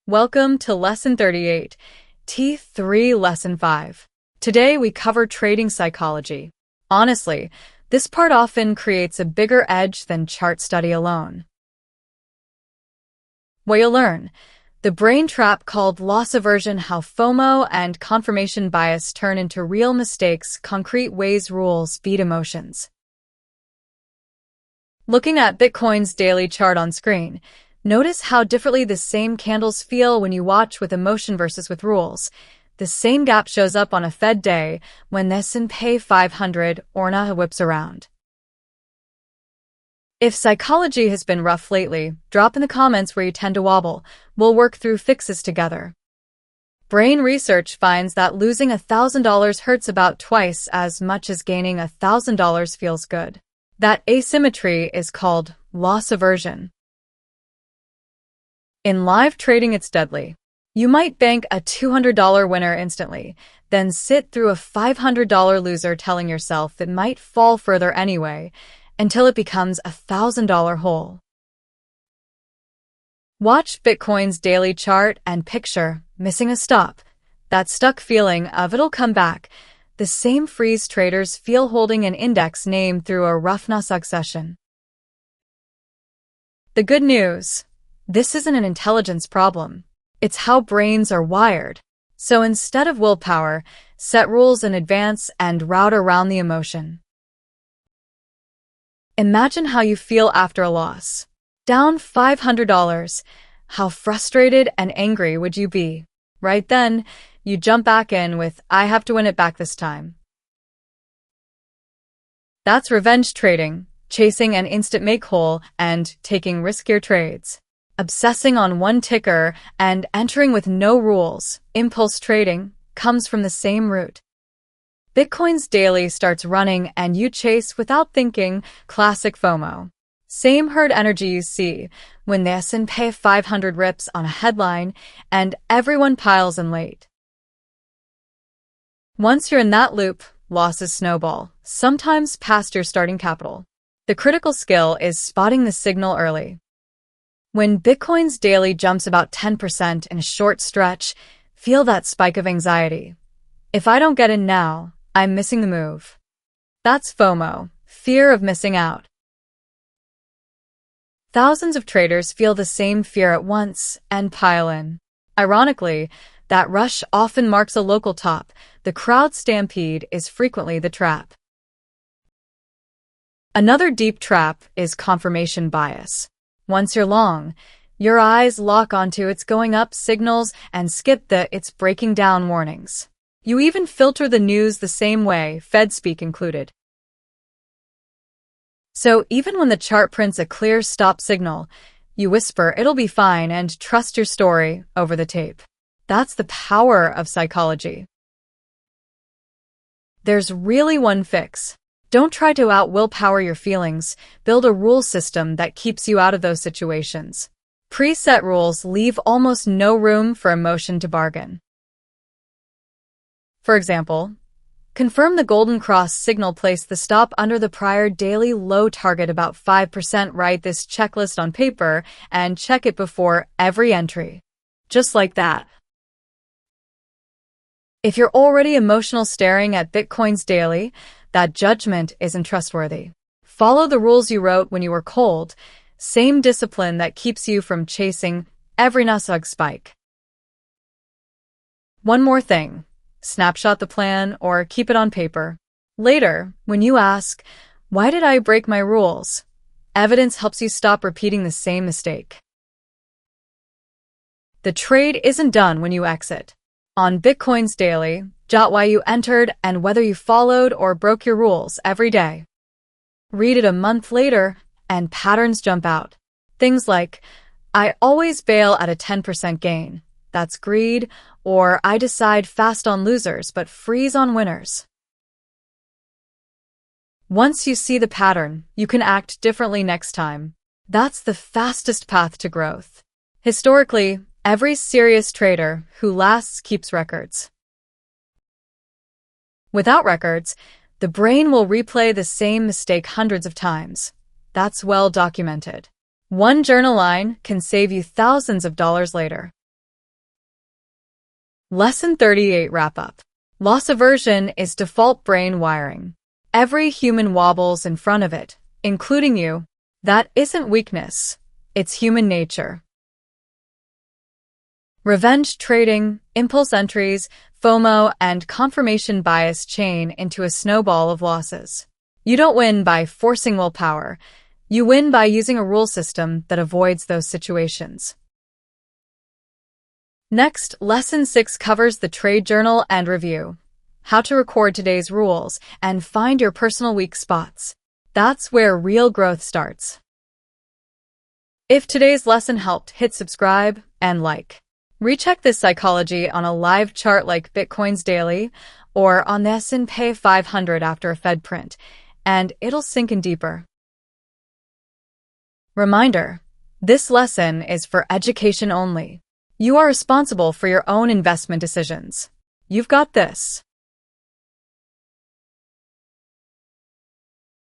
Welcome to Lesson 38, T3 Lesson 5. Today we cover trading psychology. Honestly, this part often creates a bigger edge than chart study alone. What you'll learn: the brain trap called loss aversion, how FOMO and confirmation bias turn into real mistakes, concrete ways rules beat emotions. Looking at Bitcoin's daily chart on screen, notice how differently the same candles feel when you watch with emotion versus with rules. The same gap shows up on a Fed day when the S&P 500 or NASDAQ whips around. If psychology has been rough lately, drop in the comments where you tend to wobble. We'll work through fixes together. Brain research finds that losing $1,000 hurts about twice as much as gaining $1,000 feels good. That asymmetry is called loss aversion. In live trading, it's deadly. You might bank a $200 winner instantly, then sit through a $500 loser telling yourself it might fall further anyway, until it becomes a $1,000 hole. Watch Bitcoin's daily chart and picture missing a stop. That stuck feeling of it'll come back, the same freeze traders feel holding an index name through a rough NASDAQ session. The good news: this isn't an intelligence problem. It's how brains are wired. So instead of willpower, set rules in advance and route around the emotion. Imagine how you feel after a loss. Down $500. How frustrated and angry would you be? Right then, you jump back in with, I have to win it back this time. That's revenge trading, chasing an instant make whole and taking riskier trades. Obsessing on one ticker and entering with no rules, impulse trading, comes from the same root. Bitcoin's daily starts running and you chase without thinking, classic FOMO. Same herd energy you see when the S&P 500 rips on a headline and everyone piles in late. Once you're in that loop, losses snowball, sometimes past your starting capital. The critical skill is spotting the signal early. When Bitcoin's daily jumps about 10% in a short stretch, feel that spike of anxiety. If I don't get in now, I'm missing the move. That's FOMO, fear of missing out. Thousands of traders feel the same fear at once and pile in. Ironically, that rush often marks a local top. The crowd stampede is frequently the trap. Another deep trap is confirmation bias. Once you're long, your eyes lock onto it's going up signals and skip the it's breaking down warnings. You even filter the news the same way, Fed speak included. So even when the chart prints a clear stop signal, you whisper it'll be fine and trust your story over the tape. That's the power of psychology. There's really one fix. Don't try to out-willpower your feelings. Build a rule system that keeps you out of those situations. Preset rules leave almost no room for emotion to bargain. For example, confirm the golden cross signal, place the stop under the prior daily low target about 5%, write this checklist on paper, and check it before every entry. Just like that. If you're already emotional staring at Bitcoin's daily, that judgment isn't trustworthy. Follow the rules you wrote when you were cold, same discipline that keeps you from chasing every NASDAQ spike. One more thing. Snapshot the plan or keep it on paper. Later, when you ask, why did I break my rules? Evidence helps you stop repeating the same mistake. The trade isn't done when you exit. On Bitcoin's daily, jot why you entered and whether you followed or broke your rules every day. Read it a month later, and patterns jump out. Things like, I always bail at a 10% gain. That's greed. Or I decide fast on losers but freeze on winners. Once you see the pattern, you can act differently next time. That's the fastest path to growth. Historically, every serious trader who lasts keeps records. Without records, the brain will replay the same mistake hundreds of times. That's well documented. One journal line can save you thousands of dollars later. Lesson 38 Wrap-Up. Loss aversion is default brain wiring. Every human wobbles in front of it, including you. That isn't weakness. It's human nature. Revenge trading, impulse entries, FOMO, and confirmation bias chain into a snowball of losses. You don't win by forcing willpower. You win by using a rule system that avoids those situations. Next, Lesson 6 covers the trade journal and review. How to record today's rules and find your personal weak spots. That's where real growth starts. If today's lesson helped, hit subscribe and like. Recheck this psychology on a live chart like Bitcoin's daily or on the S&P 500 after a Fed print, and it'll sink in deeper. Reminder, this lesson is for education only. You are responsible for your own investment decisions. You've got this.